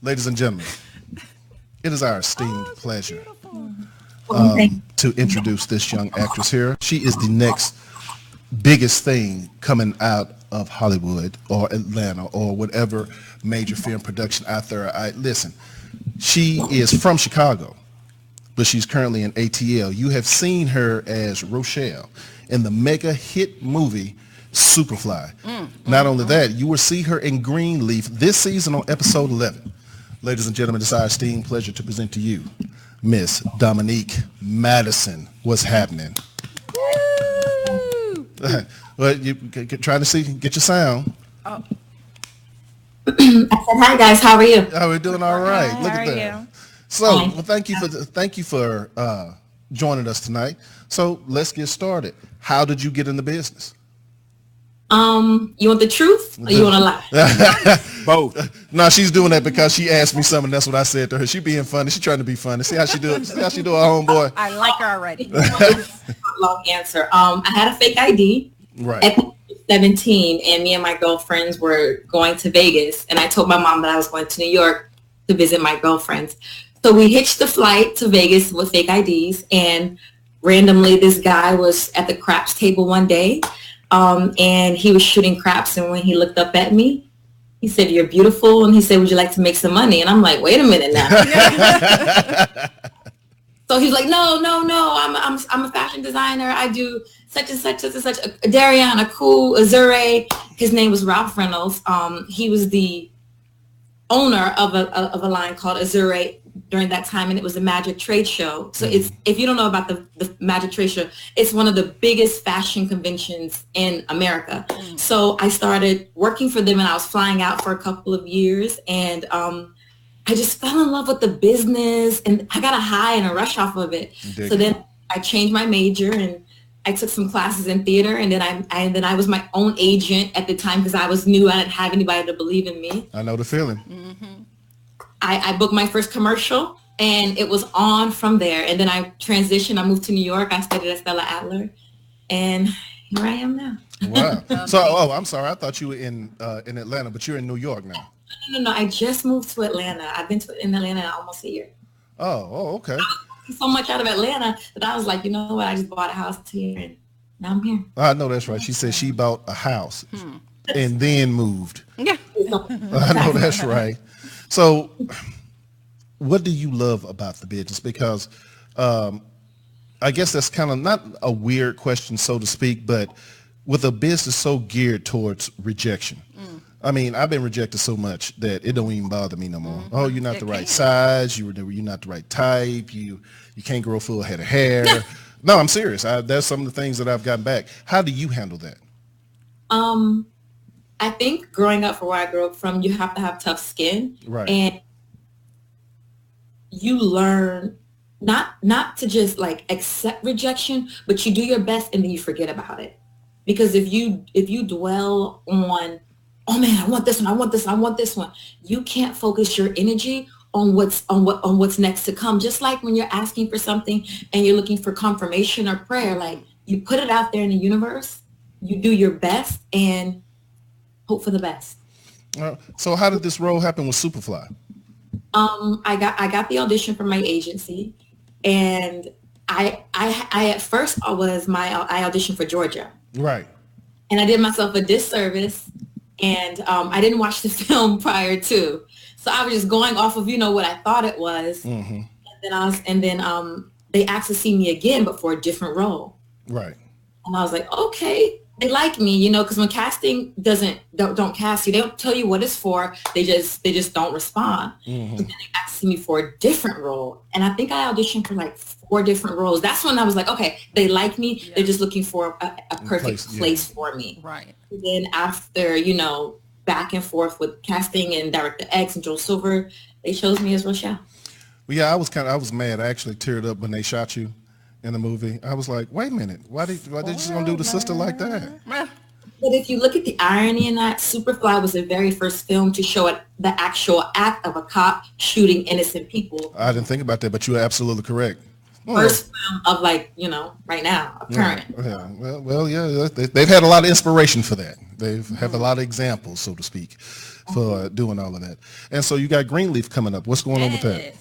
Ladies and gentlemen, it is our esteemed pleasure to introduce this young actress here. She is the next biggest thing coming out of Hollywood or Atlanta or whatever major film production out there. Listen, she is from Chicago, but she's currently in ATL. You have seen her as Rochelle in the mega hit movie Superfly. Not only that, you will see her in Greenleaf this season on episode 11. Ladies and gentlemen, it's our esteemed pleasure to present to you Miss Dominique Madison. What's happening? Well, you trying to get your sound. I said, hi guys, how are you? Oh, we're doing all right. Hi, Look how at are that. you? So, well, thank you for joining us tonight. So, let's get started. How did you get in the business? You want the truth or you want to lie? Both. No, she's doing that because she asked me something. That's what I said to her. She being funny. She trying to be funny. See how she do it? See how she do her homeboy? I like her already. Long answer. I had a fake ID Right. at 17, and me and my girlfriends were going to Vegas, and I told my mom that I was going to New York to visit my girlfriends. So we hitched the flight to Vegas with fake IDs, and randomly this guy was at the craps table one day, and he was shooting craps, and when he looked up at me, he said, "You're beautiful," and he said, "Would you like to make some money?" And I'm like, "Wait a minute now." So he's like, "No, I'm a fashion designer. I do such and such, such and such. A Darian, a cool Azure." His name was Ralph Reynolds. He was the owner of a line called Azure during that time, and it was a Magic Trade Show. So it's, if you don't know about the Magic Trade Show, it's one of the biggest fashion conventions in America. So I started working for them, and I was flying out for a couple of years, and I just fell in love with the business, and I got a high and a rush off of it. So then I changed my major, and I took some classes in theater, and then I was my own agent at the time because I was new. I didn't have anybody to believe in me. I know the feeling. I booked my first commercial, and it was on from there. And then I transitioned. I moved to New York. I studied at Stella Adler, and here I am now. Wow. So, I'm sorry. I thought you were in Atlanta, but you're in New York now. No. I just moved to Atlanta. I've been in Atlanta almost a year. Oh, okay. So much out of Atlanta that I was like, you know what? I just bought a house here, and now I'm here. I know that's right. She said she bought a house and then moved. Yeah. I know that's right. So what do you love about the business? Because I guess that's kind of not a weird question, so to speak, but with a business so geared towards rejection. I mean, I've been rejected so much that it don't even bother me no more. Oh, you're not the right size. You're not the right type. You can't grow a full head of hair. No, I'm serious. That's some of the things that I've gotten back. How do you handle that? I think growing up, for where I grew up from, you have to have tough skin. Right. And you learn not to just like accept rejection, but you do your best and then you forget about it. Because if you dwell on, oh man, I want this one, I want this, I want this one, you can't focus your energy on what's next to come. Just like when you're asking for something and you're looking for confirmation or prayer, like you put it out there in the universe, you do your best and hope for the best. So how did this role happen with Superfly? I got the audition from my agency, and I at first I auditioned for Georgia. Right. And I did myself a disservice, and I didn't watch the film prior to. So I was just going off of, what I thought it was. And then they asked to see me again, but for a different role. Right. And I was like, okay, they like me, because when casting don't cast you, they don't tell you what it's for. They just don't respond. So then they asked me for a different role. And I think I auditioned for like 4 different roles. That's when I was like, okay, they like me. Yeah. They're just looking for a perfect place for me. Right. And then after, back and forth with casting and Director X and Joel Silver, they chose me as Rochelle. Well, yeah, I was mad. I actually teared up when they shot you in the movie. I was like, wait a minute, why they just gonna do the sister like that? But if you look at the irony in that, Superfly was the very first film to show the actual act of a cop shooting innocent people. I didn't think about that, but you are absolutely correct. First film of right now, current. Yeah. Well, yeah, they've had a lot of inspiration for that. They've have a lot of examples, so to speak. for doing all of that. And so you got Greenleaf coming up. What's going on with that?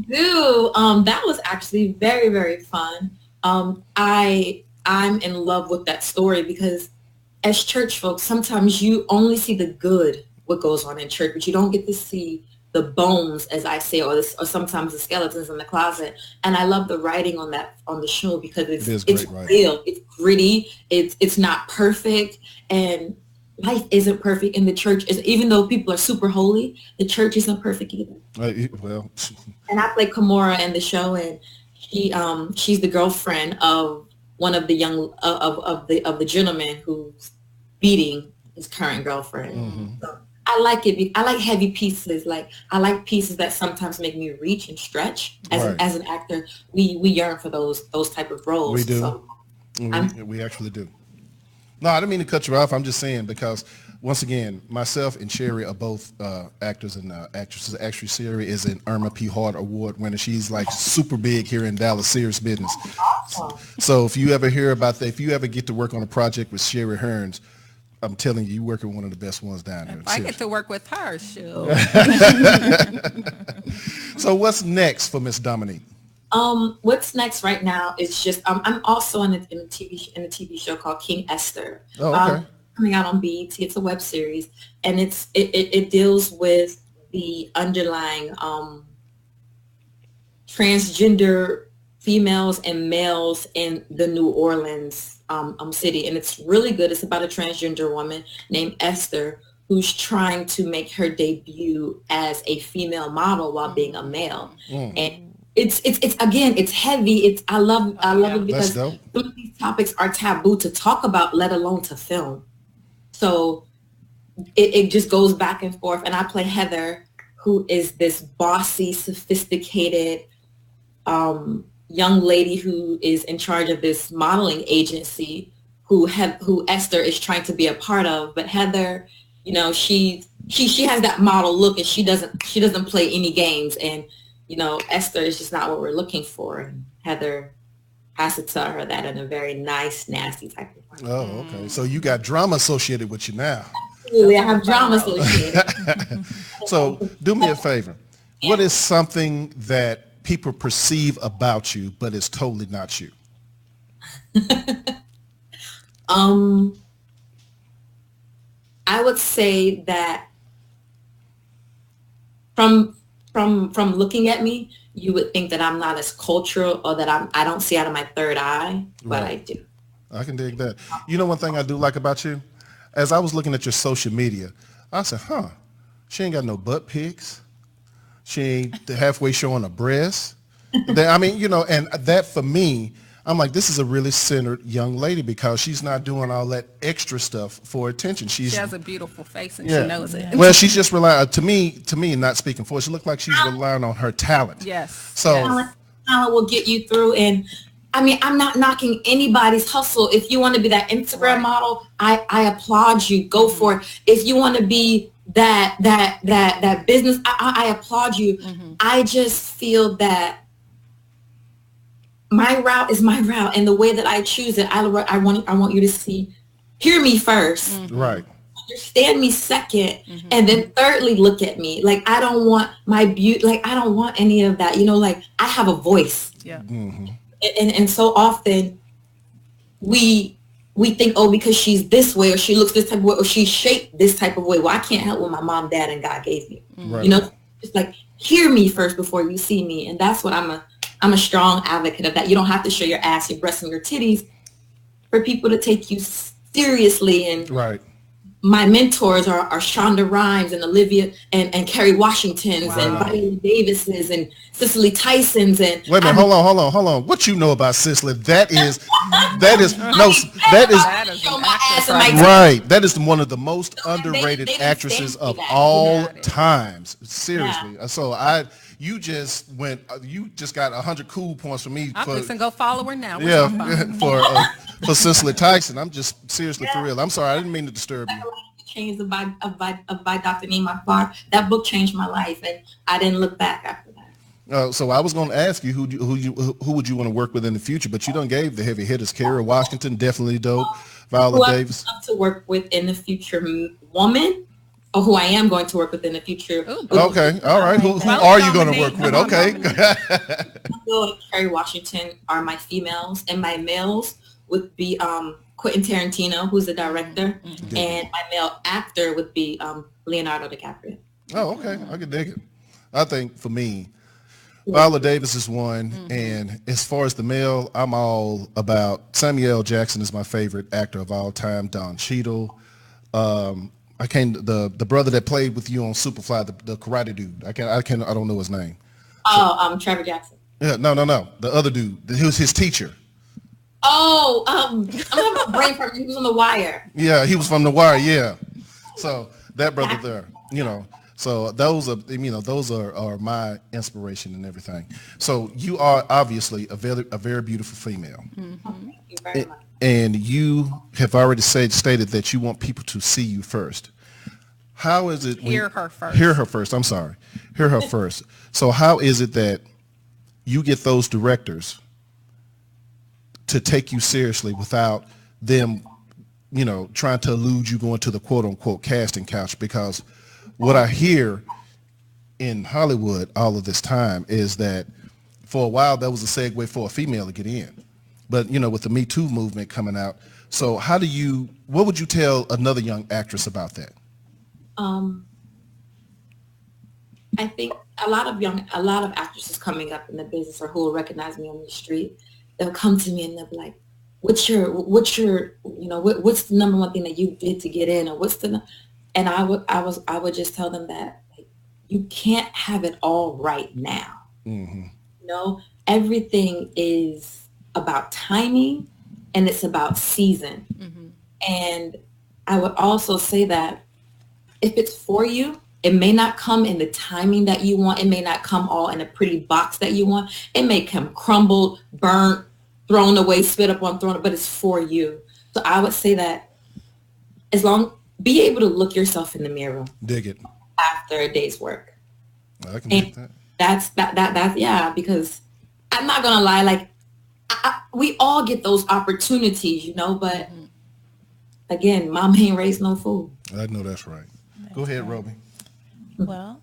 That was actually very, very fun. I'm in love with that story because as church folks, sometimes you only see the good, what goes on in church, but you don't get to see the bones, as I say, or sometimes the skeletons in the closet. And I love the writing on the show because it's real, it's gritty, it's not perfect, and life isn't perfect in the church. Even though people are super holy, the church isn't perfect either. Well, and I play Kimora in the show, and she's the girlfriend of one of the young of the gentleman who's beating his current girlfriend. Mm-hmm. So I like it. I like heavy pieces. Like I like pieces that sometimes make me reach and stretch. As an actor, we yearn for those type of roles. We do. So we actually do. No, I didn't mean to cut you off. I'm just saying because once again, myself and Sherry are both actors and actresses. Actually, Sherry is an Irma P. Hart Award winner. She's like super big here in Dallas, serious business. So if you ever hear about that, if you ever get to work on a project with Sherry Hearns, I'm telling you, you work with one of the best ones down here. If I get to work with her, sure. So what's next for Miss Dominique? What's next right now is just I'm also in a TV show called King Ester. Oh, okay. Coming out on BET. It's a web series, and it deals with the underlying transgender females and males in the New Orleans city, and it's really good. It's about a transgender woman named Esther who's trying to make her debut as a female model while being a male, and it's again, it's heavy. I love it because some of these topics are taboo to talk about, let alone to film. So it just goes back and forth. And I play Heather, who is this bossy, sophisticated young lady who is in charge of this modeling agency who Esther is trying to be a part of. But Heather, you know, she has that model look, and she doesn't play any games. And you know, Esther is just not what we're looking for. And Heather has to tell her that in a very nice, nasty type of way. Oh, okay. So you got drama associated with you now. Absolutely, I have drama associated. So do me a favor. Yeah. What is something that people perceive about you, but it's totally not you? I would say that from looking at me, you would think that I'm not as cultural, or that I don't see out of my third eye, but right. I do. I can dig that. You know, one thing I do like about you, as I was looking at your social media, I said, she ain't got no butt pics. She ain't halfway showing her breasts. I mean, you know, and that for me, I'm like, this is a really centered young lady because she's not doing all that extra stuff for attention. She has a beautiful face, and she knows it. Well, she's just relying, to me, not speaking for her, she looked like she's relying on her talent. Yes. So talent will get you through. And I mean, I'm not knocking anybody's hustle. If you want to be that Instagram model, I applaud you. Go for it. If you want to be that business, I applaud you. Mm-hmm. I just feel that my route is my route, and the way that I choose it, I want you to hear me first, right? Understand me second, and then thirdly, look at me. Like I don't want my beauty, like I don't want any of that. You know, like I have a voice. Yeah. Mm-hmm. And so often we think, oh, because she's this way, or she looks this type of way, or she's shaped this type of way. Well, I can't help what my mom, dad, and God gave me. Right. You know, it's like hear me first before you see me, and that's what I'm a strong advocate of that. You don't have to show your ass, your breasts, and your titties for people to take you seriously. And right. My mentors are Shonda Rhimes and Olivia and Kerry Washingtons and Viola Davises and Cicely Tysons and. Wait a minute, hold on. What you know about Cicely? That is right. That is one of the most underrated actresses of all times. Seriously. Yeah. So you just got 100 cool points for me. I'm just gonna go follow her now. For Cicely Tyson. I'm just seriously for real. I'm sorry, I didn't mean to disturb you. Chains of by Dr. Nima Clark. That book changed my life, and I didn't look back after that. So I was going to ask you who would you want to work with in the future, but you done gave the heavy hitters. Kerry Washington, definitely dope. Viola Davis. I'd love to work with in the future, woman. or who I am going to work with in the future. Okay, all right. Who are you going to work with? Okay. Will and Kerry Washington are my females, and my males would be Quentin Tarantino, who's the director, and my male actor would be Leonardo DiCaprio. Oh, okay. I can dig it. I think for me, Viola Davis is one, and as far as the male, I'm all about Samuel L. Jackson is my favorite actor of all time. Don Cheadle. The brother that played with you on Superfly, the karate dude. I don't know his name. Trevor Jackson. Yeah, no. The other dude. He was his teacher. Oh, I'm having a brain fart. He was on The Wire. Yeah, he was from The Wire. Yeah. So that brother there, So those are my inspiration and everything. So you are obviously a very beautiful female. Thank you very much. And you have already stated that you want people to see you first. How is it? Hear her first. Hear her first. I'm sorry. Hear her first. So how is it that you get those directors to take you seriously without them, trying to elude you going to the quote unquote casting couch? Because what I hear in Hollywood all of this time is that for a while that was a segue for a female to get in. But, with the Me Too movement coming out. So what would you tell another young actress about that? I think a lot of actresses coming up in the business or who will recognize me on the street, they'll come to me and they'll be like, what's the number one thing that you did to get in, or and I would just tell them that you can't have it all right now. Everything is about timing and it's about season. And I would also say that if it's for you, it may not come in the timing that you want. It may not come all in a pretty box that you want. It may come crumbled, burnt, thrown away, spit up on, but it's for you. So I would say that be able to look yourself in the mirror. Dig it. After a day's work. I can dig that. That's because I'm not going to lie, we all get those opportunities, but again, mom ain't raised no fool. I know that's right. Go ahead, Roby. Well,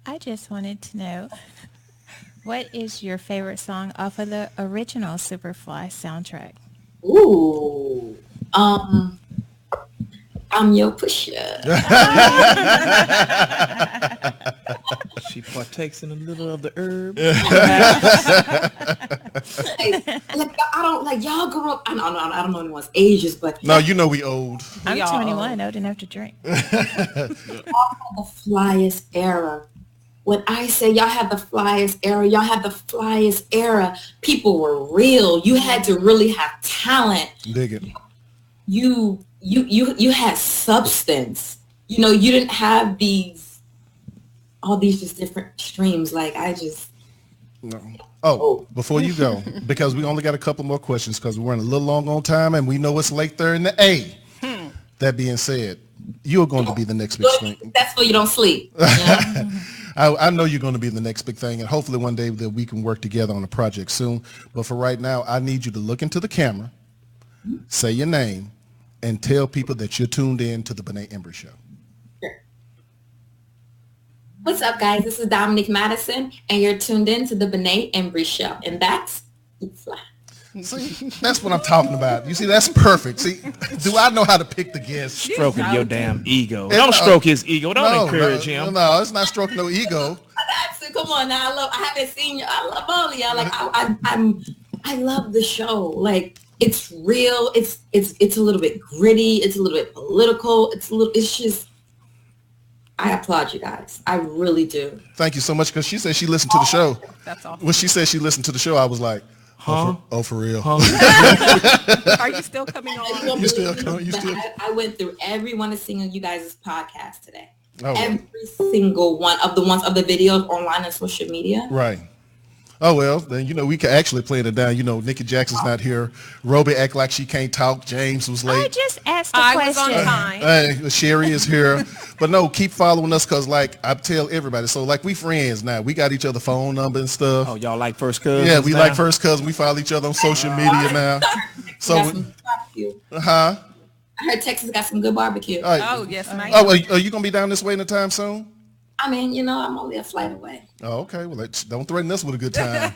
I just wanted to know, what is your favorite song off of the original Superfly soundtrack? Ooh, I'm your pusher. She partakes in a little of the herb. Y'all grew up. I don't know anyone's ages, but no, we old. I'm 21, old enough to drink. The flyest era. When I say y'all had the flyest era, people were real. You had to really have talent. Dig it. You had substance. You didn't have all these just different streams. No. Before you go, because we only got a couple more questions because we're running a little long on time and we know it's late there in the A. That being said, you're going to be the next big thing. That's why you don't sleep. I know you're going to be the next big thing, and hopefully one day that we can work together on a project soon. But for right now, I need you to look into the camera, say your name, and tell people that you're tuned in to the Benét Embry Show. Sure. What's up, guys? This is Dominique Madison, and you're tuned in to the Benét Embry Show, and that's Fly. See, that's what I'm talking about. You see, that's perfect. See, do I know how to pick the guests? Stroking your damn ego. Don't stroke his ego. Don't encourage him. No, it's not stroking no ego. Come on now. I haven't seen you. I love all of y'all. I love the show. It's real. It's a little bit gritty. It's a little bit political. It's just, I applaud you guys. I really do. Thank you so much, because she said she listened to the show. That's awesome. When she said she listened to the show, I was like, for real. Are you still coming on? I went through every one of single you guys' podcast today. Oh, every single one of the videos online on social media. Right. Oh, well, then, we can actually play it down. Nikki Jackson's not here. Roby act like she can't talk. James was late. I just asked a question. I was on time. Sherry is here. But no, keep following us, because I tell everybody. So we friends now. We got each other phone number and stuff. Oh, y'all like first cousins? Yeah, we like first cousins. We follow each other on social media now. So, I heard Texas got some good barbecue. All right. Oh, yes, ma'am. Oh, are you gonna be down this way anytime soon? I mean, you know, I'm only a flight away. Oh, okay. Well, don't threaten us with a good time.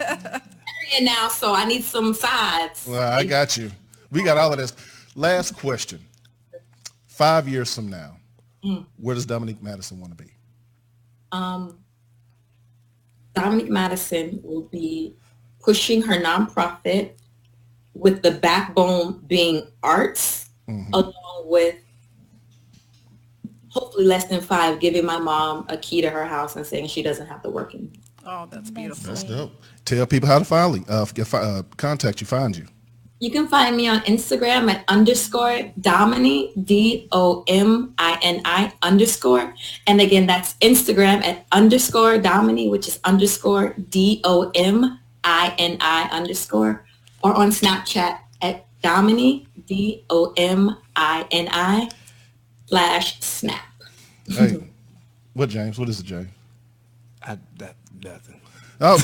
And now, so I need some sides. Well, I got you. We got all of this. Last question. 5 years from now, where does Dominique Madison want to be? Dominique Madison will be pushing her nonprofit with the backbone being arts, along with hopefully less than 5, giving my mom a key to her house and saying she doesn't have to work in. Oh, that's beautiful. That's dope. Tell people how to contact you, find you. You can find me on Instagram at _Domini, DOMINI_. And again, that's Instagram at _Domini, which is _DOMINI_, or on Snapchat at Domini, DOMINI/snap. Hey, what, James? What is it, James? Nothing. Oh,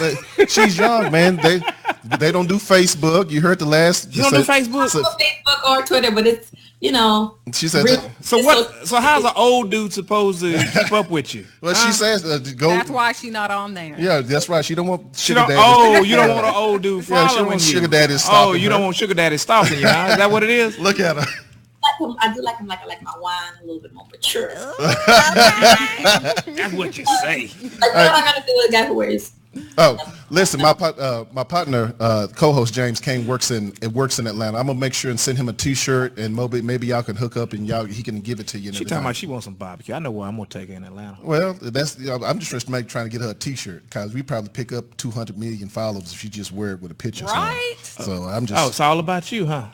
she's young, man. They don't do Facebook. You heard the last. You don't do Facebook? So, Facebook or Twitter, but it's, you know. She said. So what? So how's an old dude supposed to keep up with you? Well, she says go. That's why she's not on there. Yeah, that's right. She don't want sugar daddy. Oh, you don't want an old dude following she don't want you. sugar daddy stalking Oh, you don't want sugar daddy stalking you, huh? Is that what it is? Look at her. I do like him like I like my wine a little bit more mature. That's what you say. Like, what am I gonna do with a guy who wears? Oh, listen, my partner, co-host James Kane works in Atlanta. I'm gonna make sure and send him a T-shirt, and maybe y'all can hook up and he can give it to you. She talking about she wants some barbecue. I know where I'm gonna take her in Atlanta. Well, I'm just trying to get her a T-shirt because we probably pick up 200 million followers if she just wear it with a picture. Right. So I'm just. Oh, it's all about you, huh?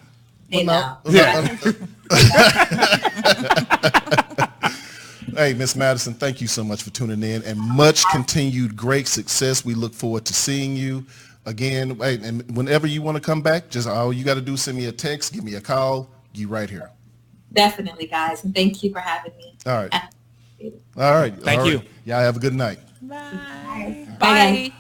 Hey, now. Hey, Miss Madison, thank you so much for tuning in, and much continued great success. We look forward to seeing you again. Hey, and whenever you want to come back, just all you got to do is send me a text, give me a call. You right here. Definitely, guys, and thank you for having me. All right. All right. Thank you. Y'all have a good night. Bye. Bye.